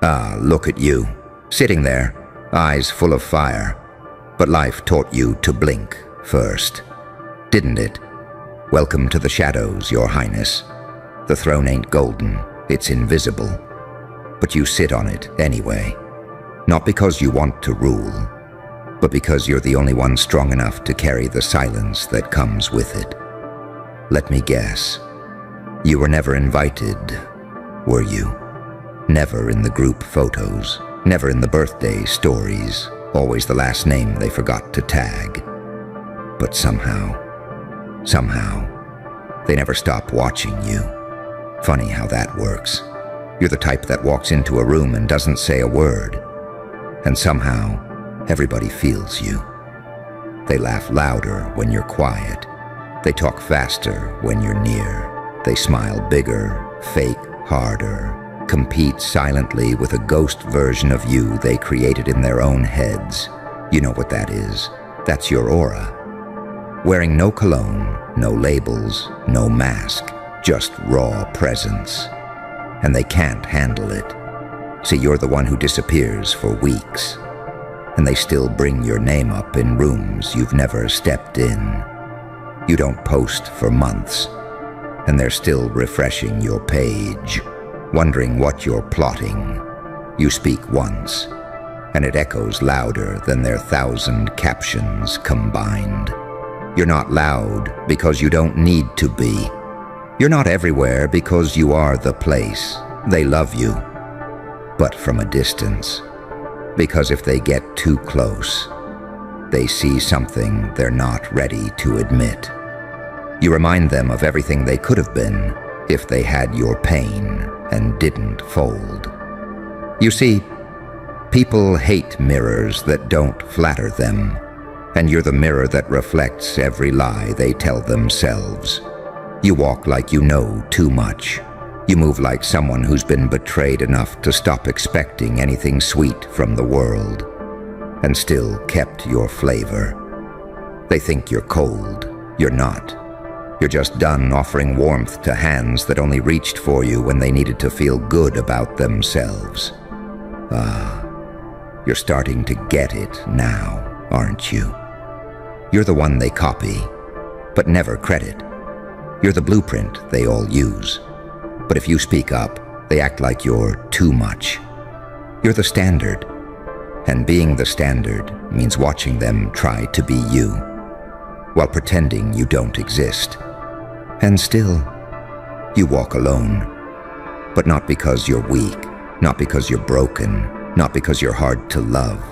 Ah, look at you, sitting there, eyes full of fire. But life taught you to blink first, didn't it? Welcome to the shadows, Your Highness. The throne ain't golden, it's invisible. But you sit on it anyway. Not because you want to rule, but because you're the only one strong enough to carry the silence that comes with it. Let me guess. You were never invited, were you? Never in the group photos, never in the birthday stories, always the last name they forgot to tag. But somehow, they never stop watching you. Funny how that works. You're the type that walks into a room and doesn't say a word. And somehow, everybody feels you. They laugh louder when you're quiet. They talk faster when you're near. They smile bigger, fake harder, compete silently with a ghost version of you they created in their own heads. You know what that is. That's your aura. Wearing no cologne, no labels, no mask, just raw presence. And they can't handle it. See, you're the one who disappears for weeks. And they still bring your name up in rooms you've never stepped in. You don't post for months. And they're still refreshing your page, wondering what you're plotting. You speak once, and it echoes louder than their 1,000 captions combined. You're not loud because you don't need to be. You're not everywhere because you are the place. They love you, but from a distance. Because if they get too close, they see something they're not ready to admit. You remind them of everything they could have been if they had your pain and didn't fold. You see, people hate mirrors that don't flatter them, and you're the mirror that reflects every lie they tell themselves. You walk like you know too much. You move like someone who's been betrayed enough to stop expecting anything sweet from the world, and still kept your flavor. They think you're cold. You're not. You're just done offering warmth to hands that only reached for you when they needed to feel good about themselves. Ah, you're starting to get it now, aren't you? You're the one they copy, but never credit. You're the blueprint they all use. But if you speak up, they act like you're too much. You're the standard, and being the standard means watching them try to be you, while pretending you don't exist. And still, you walk alone. But not because you're weak, not because you're broken, not because you're hard to love.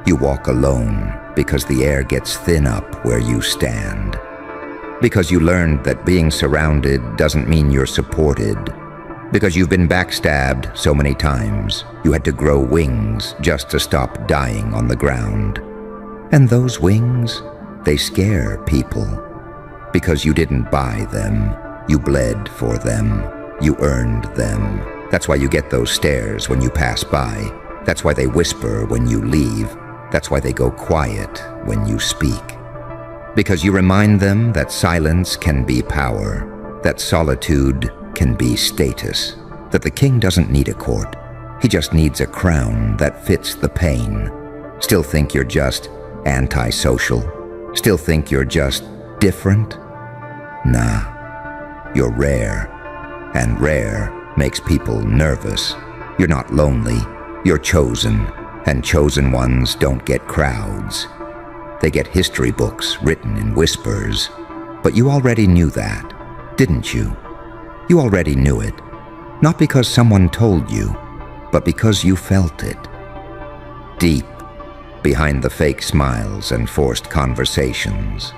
You walk alone because the air gets thin up where you stand. Because you learned that being surrounded doesn't mean you're supported. Because you've been backstabbed so many times, you had to grow wings just to stop dying on the ground. And those wings, they scare people. Because you didn't buy them, you bled for them, you earned them. That's why you get those stares when you pass by. That's why they whisper when you leave. That's why they go quiet when you speak. Because you remind them that silence can be power, that solitude can be status, that the king doesn't need a court. He just needs a crown that fits the pain. Still think you're just antisocial? Still think you're just different? Nah, you're rare, and rare makes people nervous. You're not lonely, you're chosen, and chosen ones don't get crowds. They get history books written in whispers. But you already knew that, didn't you? You already knew it, not because someone told you, but because you felt it. Deep, behind the fake smiles and forced conversations.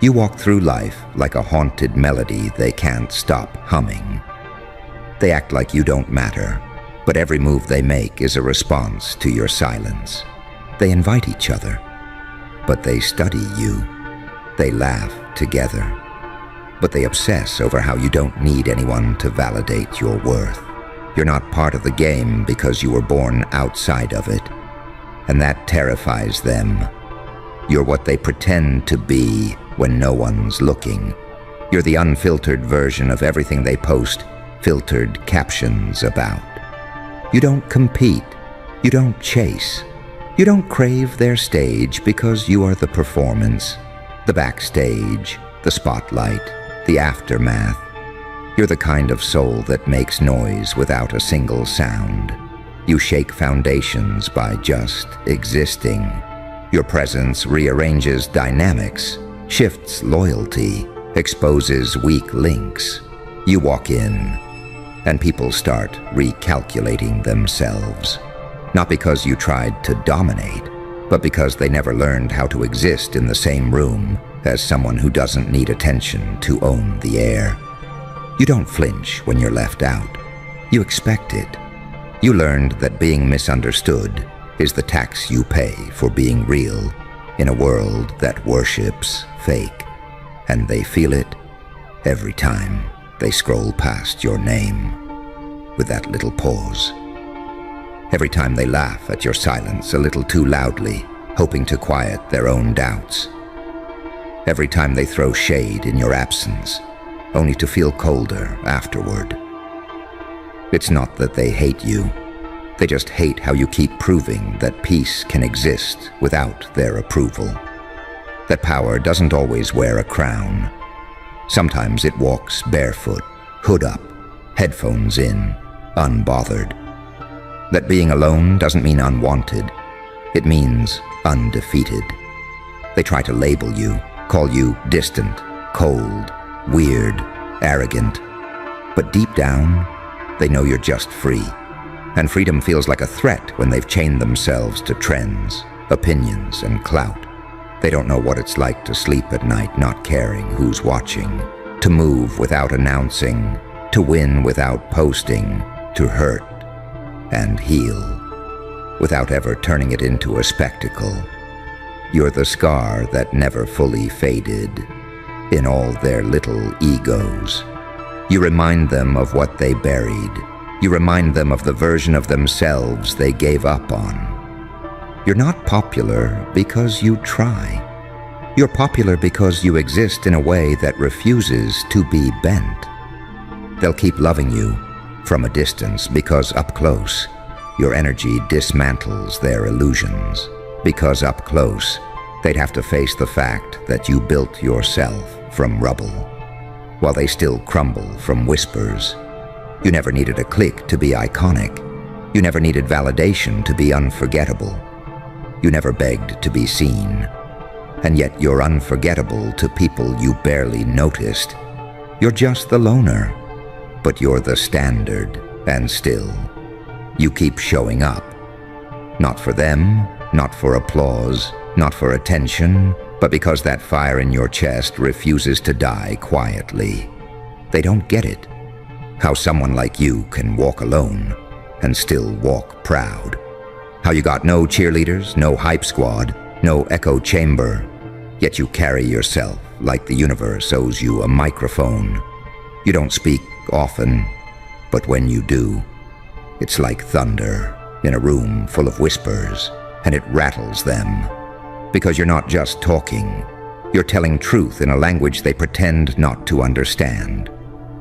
You walk through life like a haunted melody they can't stop humming. They act like you don't matter, but every move they make is a response to your silence. They invite each other, but they study you. They laugh together, but they obsess over how you don't need anyone to validate your worth. You're not part of the game because you were born outside of it, and that terrifies them. You're what they pretend to be when no one's looking. You're the unfiltered version of everything they post filtered captions about. You don't compete. You don't chase. You don't crave their stage because you are the performance, the backstage, the spotlight, the aftermath. You're the kind of soul that makes noise without a single sound. You shake foundations by just existing. Your presence rearranges dynamics, shifts loyalty, exposes weak links. You walk in, and people start recalculating themselves. Not because you tried to dominate, but because they never learned how to exist in the same room as someone who doesn't need attention to own the air. You don't flinch when you're left out. You expect it. You learned that being misunderstood is the tax you pay for being real in a world that worships fake. And they feel it every time they scroll past your name with that little pause. Every time they laugh at your silence a little too loudly, hoping to quiet their own doubts. Every time they throw shade in your absence, only to feel colder afterward. It's not that they hate you. They just hate how you keep proving that peace can exist without their approval. That power doesn't always wear a crown. Sometimes it walks barefoot, hood up, headphones in, unbothered. That being alone doesn't mean unwanted. It means undefeated. They try to label you, call you distant, cold, weird, arrogant. But deep down, they know you're just free. And freedom feels like a threat when they've chained themselves to trends, opinions, and clout. They don't know what it's like to sleep at night not caring who's watching, to move without announcing, to win without posting, to hurt and heal without ever turning it into a spectacle. You're the scar that never fully faded in all their little egos. You remind them of what they buried. You remind them of the version of themselves they gave up on. You're not popular because you try. You're popular because you exist in a way that refuses to be bent. They'll keep loving you from a distance because up close, your energy dismantles their illusions. Because up close, they'd have to face the fact that you built yourself from rubble, while they still crumble from whispers. You never needed a click to be iconic. You never needed validation to be unforgettable. You never begged to be seen. And yet you're unforgettable to people you barely noticed. You're just the loner, but you're the standard, and still, you keep showing up. Not for them, not for applause, not for attention, but because that fire in your chest refuses to die quietly. They don't get it. How someone like you can walk alone and still walk proud. How you got no cheerleaders, no hype squad, no echo chamber, yet you carry yourself like the universe owes you a microphone. You don't speak often, but when you do, it's like thunder in a room full of whispers, and it rattles them. Because you're not just talking, you're telling truth in a language they pretend not to understand.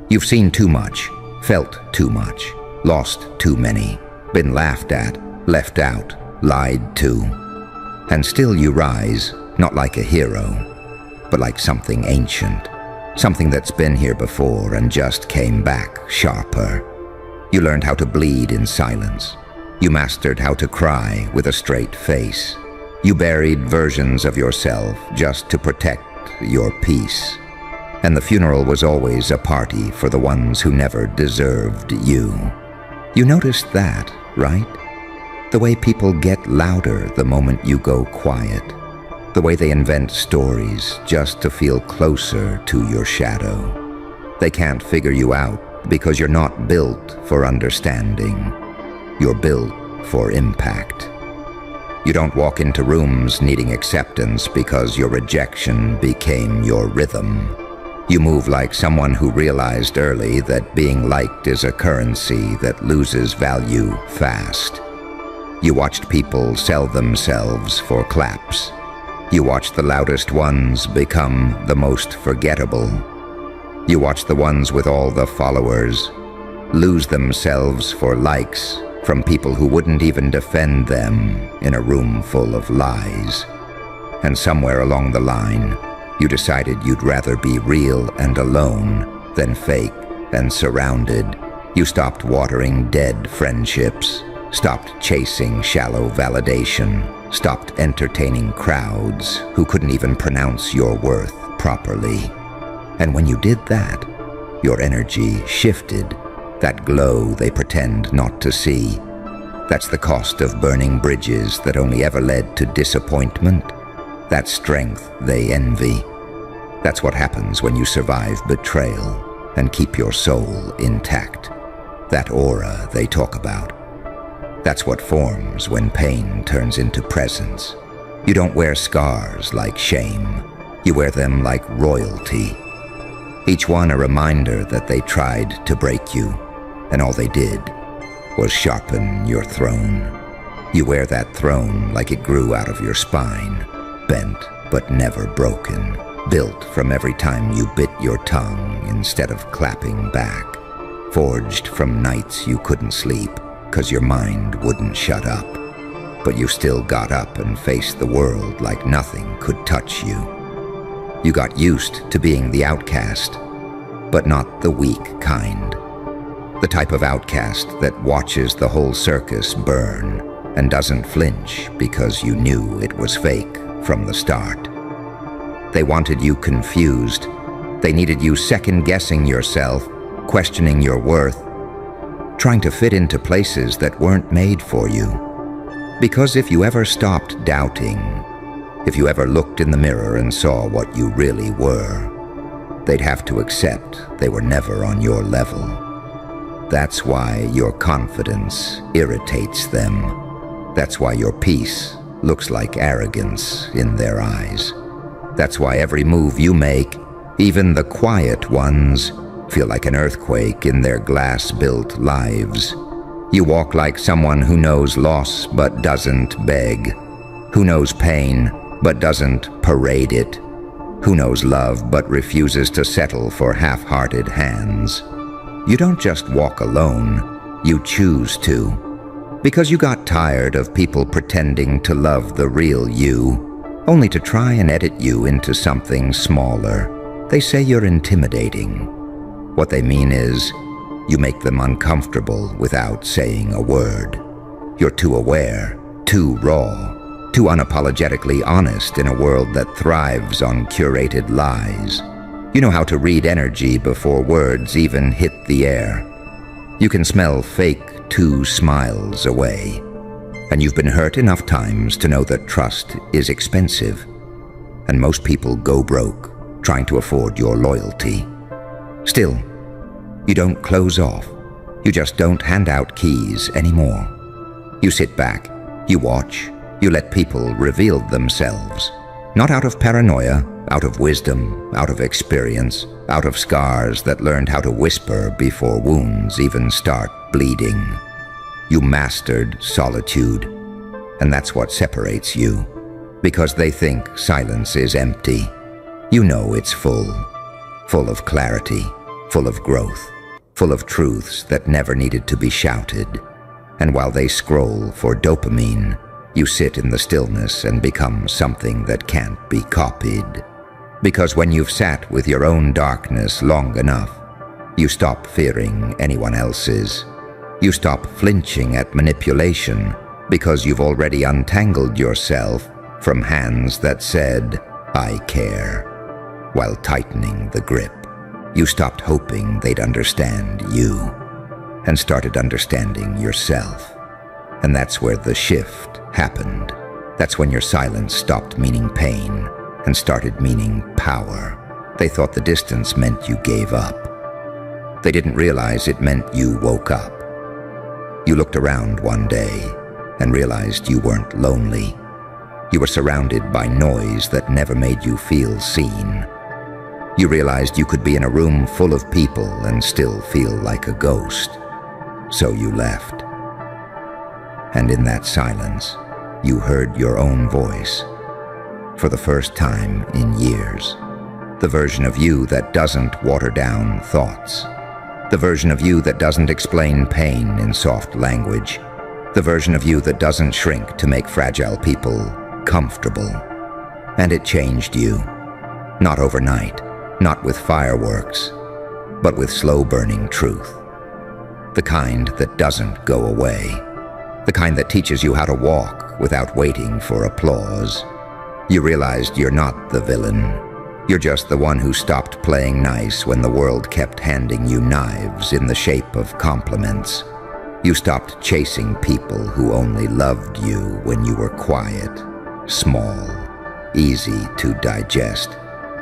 You've seen too much, felt too much, lost too many, been laughed at, left out, lied to. And still you rise, not like a hero, but like something ancient, something that's been here before and just came back sharper. You learned how to bleed in silence. You mastered how to cry with a straight face. You buried versions of yourself just to protect your peace. And the funeral was always a party for the ones who never deserved you. You noticed that, right? The way people get louder the moment you go quiet. The way they invent stories just to feel closer to your shadow. They can't figure you out because you're not built for understanding. You're built for impact. You don't walk into rooms needing acceptance because your rejection became your rhythm. You move like someone who realized early that being liked is a currency that loses value fast. You watched people sell themselves for claps. You watched the loudest ones become the most forgettable. You watched the ones with all the followers lose themselves for likes, from people who wouldn't even defend them in a room full of lies. And somewhere along the line, you decided you'd rather be real and alone than fake and surrounded. You stopped watering dead friendships, stopped chasing shallow validation, stopped entertaining crowds who couldn't even pronounce your worth properly. And when you did that, your energy shifted, that glow they pretend not to see. That's the cost of burning bridges that only ever led to disappointment, that strength they envy. That's what happens when you survive betrayal and keep your soul intact, that aura they talk about. That's what forms when pain turns into presence. You don't wear scars like shame. You wear them like royalty. Each one a reminder that they tried to break you, and all they did was sharpen your throne. You wear that throne like it grew out of your spine, bent but never broken, built from every time you bit your tongue instead of clapping back, forged from nights you couldn't sleep 'cause your mind wouldn't shut up. But you still got up and faced the world like nothing could touch you. You got used to being the outcast, but not the weak kind. The type of outcast that watches the whole circus burn and doesn't flinch because you knew it was fake from the start. They wanted you confused. They needed you second-guessing yourself, questioning your worth, trying to fit into places that weren't made for you. Because if you ever stopped doubting, if you ever looked in the mirror and saw what you really were, they'd have to accept they were never on your level. That's why your confidence irritates them. That's why your peace looks like arrogance in their eyes. That's why every move you make, even the quiet ones, feel like an earthquake in their glass-built lives. You walk like someone who knows loss but doesn't beg, who knows pain but doesn't parade it, who knows love but refuses to settle for half-hearted hands. You don't just walk alone, you choose to. Because you got tired of people pretending to love the real you, only to try and edit you into something smaller. They say you're intimidating. What they mean is, you make them uncomfortable without saying a word. You're too aware, too raw, too unapologetically honest in a world that thrives on curated lies. You know how to read energy before words even hit the air. You can smell fake 2 smiles away. And you've been hurt enough times to know that trust is expensive. And most people go broke trying to afford your loyalty. Still, you don't close off. You just don't hand out keys anymore. You sit back, you watch, you let people reveal themselves. Not out of paranoia, out of wisdom, out of experience, out of scars that learned how to whisper before wounds even start bleeding. You mastered solitude, and that's what separates you. Because they think silence is empty. You know it's full of clarity, full of growth, full of truths that never needed to be shouted. And while they scroll for dopamine, you sit in the stillness and become something that can't be copied. Because when you've sat with your own darkness long enough, you stop fearing anyone else's. You stop flinching at manipulation because you've already untangled yourself from hands that said, "I care," while tightening the grip. You stopped hoping they'd understand you and started understanding yourself. And that's where the shift happened. That's when your silence stopped meaning pain and started meaning power. They thought the distance meant you gave up. They didn't realize it meant you woke up. You looked around one day and realized you weren't lonely. You were surrounded by noise that never made you feel seen. You realized you could be in a room full of people and still feel like a ghost. So you left. And in that silence, you heard your own voice. For the first time in years. The version of you that doesn't water down thoughts. The version of you that doesn't explain pain in soft language, The version of you that doesn't shrink to make fragile people comfortable. And it changed you. Not overnight, not with fireworks, but with slow-burning truth. The kind that doesn't go away. The kind that teaches you how to walk without waiting for applause. You realized you're not the villain. You're just the one who stopped playing nice when the world kept handing you knives in the shape of compliments. You stopped chasing people who only loved you when you were quiet, small, easy to digest.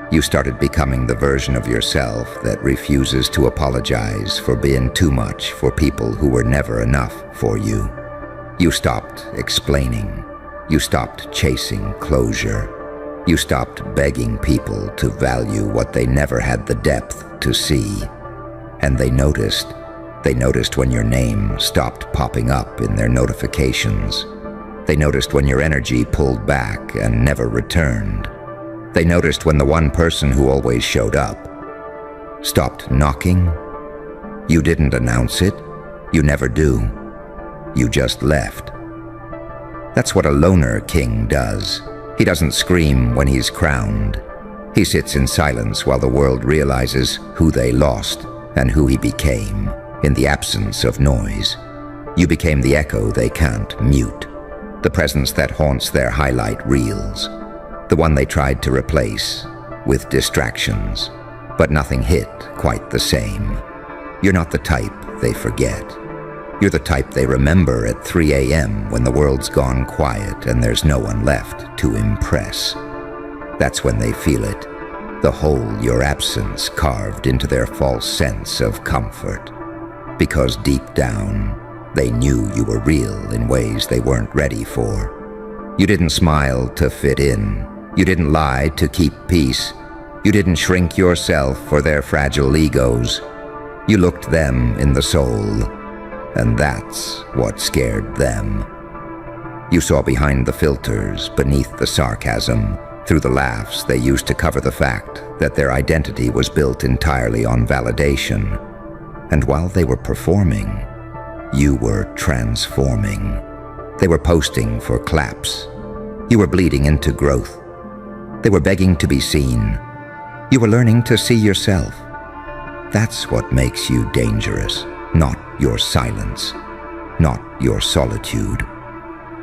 You started becoming the version of yourself that refuses to apologize for being too much for people who were never enough for you. You stopped explaining. You stopped chasing closure. You stopped begging people to value what they never had the depth to see. And they noticed. They noticed when your name stopped popping up in their notifications. They noticed when your energy pulled back and never returned. They noticed when the one person who always showed up stopped knocking. You didn't announce it. You never do. You just left. That's what a loner king does. He doesn't scream when he's crowned. He sits in silence while the world realizes who they lost and who he became in the absence of noise. You became the echo they can't mute, the presence that haunts their highlight reels, the one they tried to replace with distractions, but nothing hit quite the same. You're not the type they forget. You're the type they remember at 3 a.m. when the world's gone quiet and there's no one left to impress. That's when they feel it, the hole your absence carved into their false sense of comfort. Because deep down, they knew you were real in ways they weren't ready for. You didn't smile to fit in. You didn't lie to keep peace. You didn't shrink yourself for their fragile egos. You looked them in the soul. And that's what scared them. You saw behind the filters, beneath the sarcasm, through the laughs they used to cover the fact that their identity was built entirely on validation. And while they were performing, you were transforming. They were posting for claps. You were bleeding into growth. They were begging to be seen. You were learning to see yourself. That's what makes you dangerous. Not your silence, not your solitude,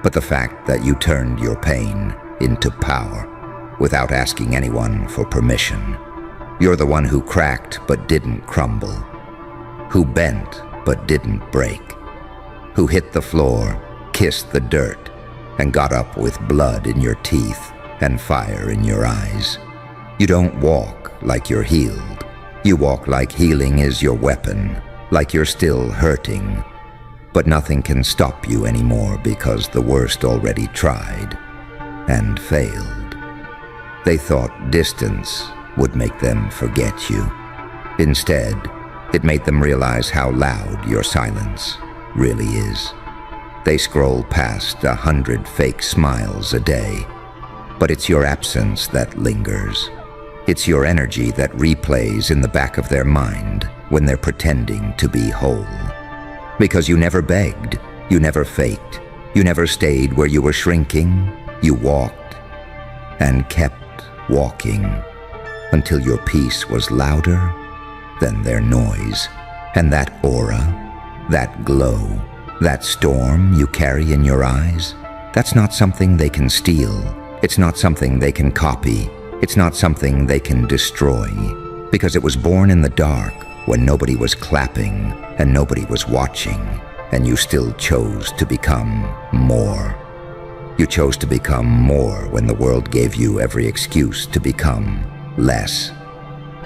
but the fact that you turned your pain into power without asking anyone for permission. You're the one who cracked but didn't crumble, who bent but didn't break, who hit the floor, kissed the dirt, and got up with blood in your teeth and fire in your eyes. You don't walk like you're healed. You walk like healing is your weapon, like you're still hurting, but nothing can stop you anymore because the worst already tried and failed. They thought distance would make them forget you. Instead, it made them realize how loud your silence really is. They scroll past 100 fake smiles a day, but it's your absence that lingers. It's your energy that replays in the back of their mind when they're pretending to be whole. Because you never begged, you never faked, you never stayed where you were shrinking. You walked and kept walking until your peace was louder than their noise. And that aura, that glow, that storm you carry in your eyes, that's not something they can steal. It's not something they can copy. It's not something they can destroy. Because it was born in the dark, when nobody was clapping and nobody was watching, and you still chose to become more. You chose to become more when the world gave you every excuse to become less.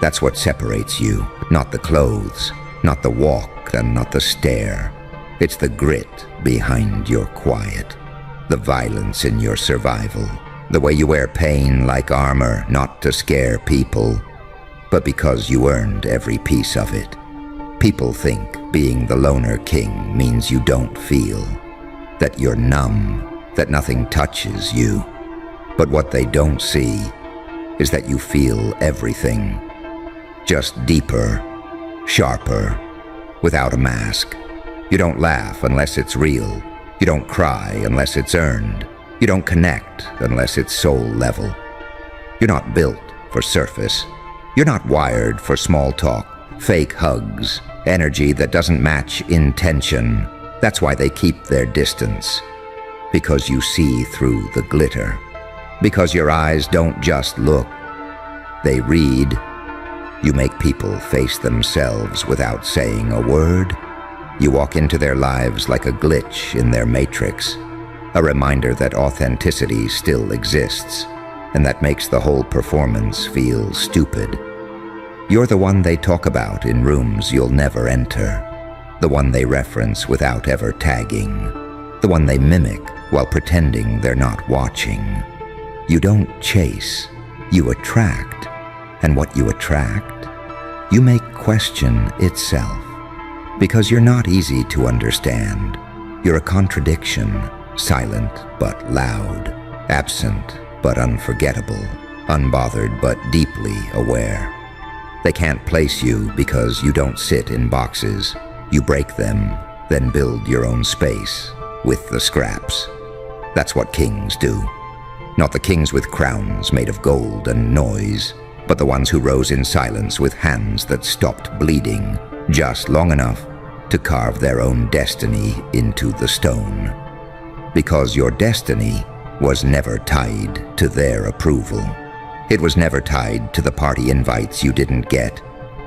That's what separates you, not the clothes, not the walk, and not the stare. It's the grit behind your quiet, the violence in your survival, the way you wear pain like armor, not to scare people, but because you earned every piece of it. People think being the loner king means you don't feel, that you're numb, that nothing touches you. But what they don't see is that you feel everything, just deeper, sharper, without a mask. You don't laugh unless it's real. You don't cry unless it's earned. You don't connect unless it's soul level. You're not built for surface. You're not wired for small talk, fake hugs, energy that doesn't match intention. That's why they keep their distance. Because you see through the glitter. Because your eyes don't just look, they read. You make people face themselves without saying a word. You walk into their lives like a glitch in their matrix, a reminder that authenticity still exists, and that makes the whole performance feel stupid. You're the one they talk about in rooms you'll never enter, the one they reference without ever tagging, the one they mimic while pretending they're not watching. You don't chase, you attract, and what you attract, you make question itself. Because you're not easy to understand. You're a contradiction, silent but loud, absent but unforgettable, unbothered but deeply aware. They can't place you because you don't sit in boxes. You break them, then build your own space with the scraps. That's what kings do. Not the kings with crowns made of gold and noise, but the ones who rose in silence with hands that stopped bleeding just long enough to carve their own destiny into the stone. Because your destiny was never tied to their approval. It was never tied to the party invites you didn't get,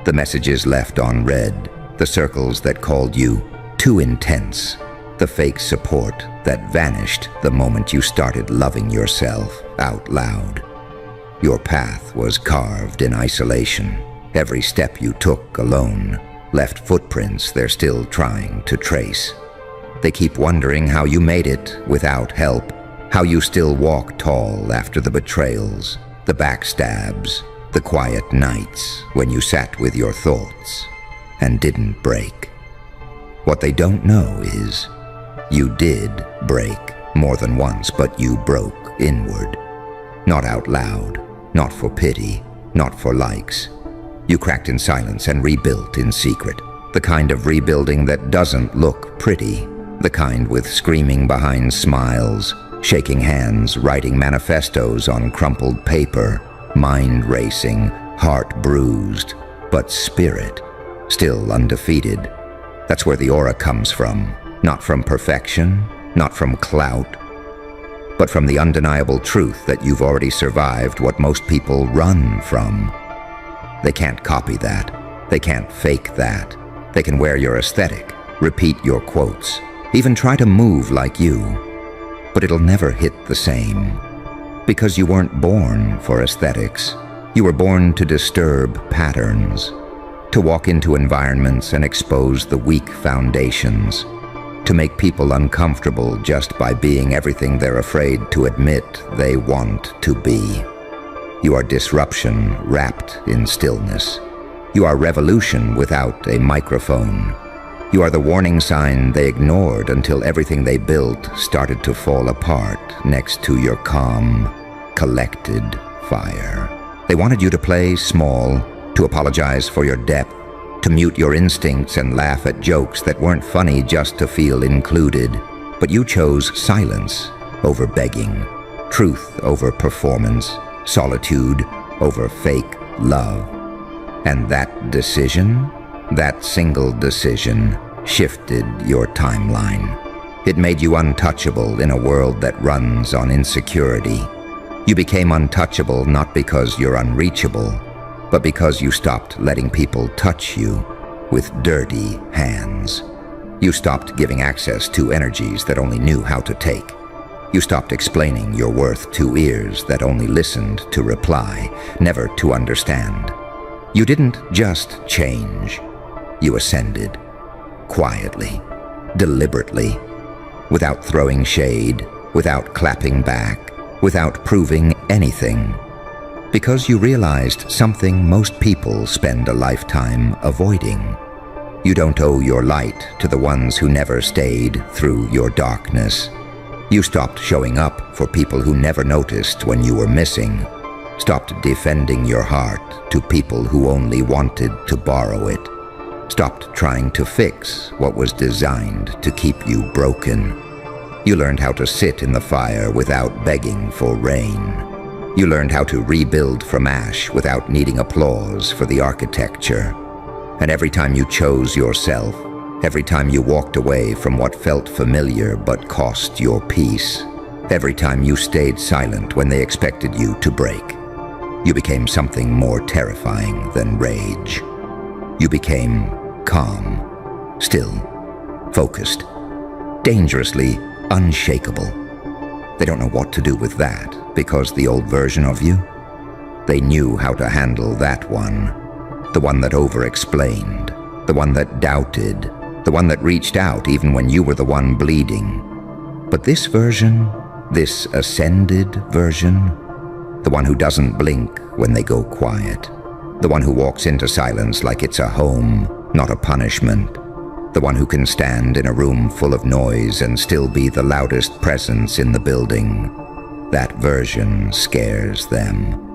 the messages left unread, the circles that called you too intense, the fake support that vanished the moment you started loving yourself out loud. Your path was carved in isolation. Every step you took alone left footprints they're still trying to trace. They keep wondering how you made it without help, how you still walk tall after the betrayals, the backstabs, the quiet nights when you sat with your thoughts and didn't break. What they don't know is you did break more than once, but you broke inward. Not out loud, not for pity, not for likes. You cracked in silence and rebuilt in secret. The kind of rebuilding that doesn't look pretty. The kind with screaming behind smiles, shaking hands, writing manifestos on crumpled paper, mind racing, heart bruised, but spirit still undefeated. That's where the aura comes from. Not from perfection, not from clout, but from the undeniable truth that you've already survived what most people run from. They can't copy that. They can't fake that. They can wear your aesthetic, repeat your quotes, even try to move like you, but it'll never hit the same. Because you weren't born for aesthetics. You were born to disturb patterns, to walk into environments and expose the weak foundations, to make people uncomfortable just by being everything they're afraid to admit they want to be. You are disruption wrapped in stillness. You are revolution without a microphone. You are the warning sign they ignored until everything they built started to fall apart next to your calm, collected fire. They wanted you to play small, to apologize for your depth, to mute your instincts and laugh at jokes that weren't funny just to feel included. But you chose silence over begging, truth over performance, solitude over fake love. And that decision, that single decision, shifted your timeline. It made you untouchable in a world that runs on insecurity. You became untouchable not because you're unreachable, but because you stopped letting people touch you with dirty hands. You stopped giving access to energies that only knew how to take. You stopped explaining your worth to ears that only listened to reply, never to understand. You didn't just change. You ascended, quietly, deliberately, without throwing shade, without clapping back, without proving anything. Because you realized something most people spend a lifetime avoiding. You don't owe your light to the ones who never stayed through your darkness. You stopped showing up for people who never noticed when you were missing. Stopped defending your heart to people who only wanted to borrow it. Stopped trying to fix what was designed to keep you broken. You learned how to sit in the fire without begging for rain. You learned how to rebuild from ash without needing applause for the architecture. And every time you chose yourself, every time you walked away from what felt familiar but cost your peace, every time you stayed silent when they expected you to break, you became something more terrifying than rage. You became calm, still, focused, dangerously unshakable. They don't know what to do with that, because the old version of you, they knew how to handle that one. The one that over-explained, the one that doubted, the one that reached out even when you were the one bleeding. But this version, this ascended version, the one who doesn't blink when they go quiet, the one who walks into silence like it's a home, not a punishment, the one who can stand in a room full of noise and still be the loudest presence in the building, that version scares them.